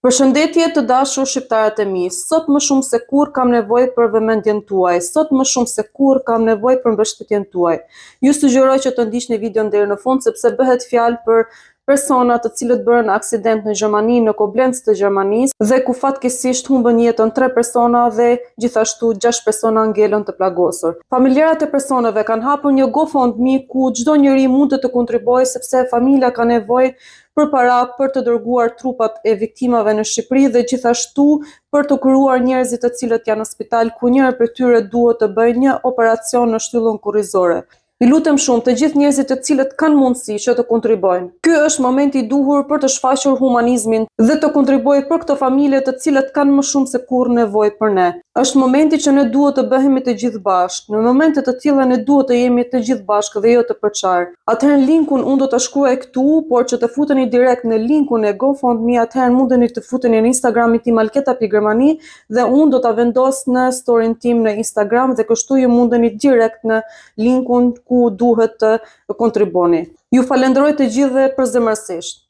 Përshëndetje të dashur shqiptarët e mi, sot më shumë se kur kam nevojë për vëmendjen tuaj, sot më shumë se kur kam nevojë për mbështetjen tuaj. Ju sugjeroj që të ndiqni videon deri në fund sepse bëhet fjalë për persona të cilët bërën aksident në Gjermani, në Koblenz të Gjermanisë dhe ku fatkeqësisht humbën jetën 3 persona dhe gjithashtu 6 persona ngelën të plagosur. Familjarët e personave kanë hapur një GoFundMe ku çdo njeri mund të kontribuojë sepse familja ka nevojë për para për të dërguar trupat e viktimave në Shqipëri dhe gjithashtu për të kuruar njerëzit të cilët janë në spital ku njëri prej tyre duhet të bëjë një operacion në shtyllën kurrizore. I lutem shumë të gjithë njerëzit të cilët kanë mundësi që të kontribuojnë. Ky është momenti i duhur për të shfaqur humanizmin dhe të kontribuojë për këto familje të cilët kanë më shumë se kurrë nevojë për ne. Është momenti që ne duhet të bëhemi të gjithë bashkë. Në momente të tilla ne duhet të jemi të gjithë bashkë dhe jo të përçar. Atëherë linkun unë do ta shkruaj këtu, por që të futeni direkt në linkun e GoFundMe, atëherë mundeni të futeni në Instagramin tim Alketa.Germani dhe unë do ta vendos në storyn tim në Instagram dhe kështu ju mundeni direkt në linkun ku duhet të kontribuoni. Ju falenderoj të gjithë dhe përzemërsisht.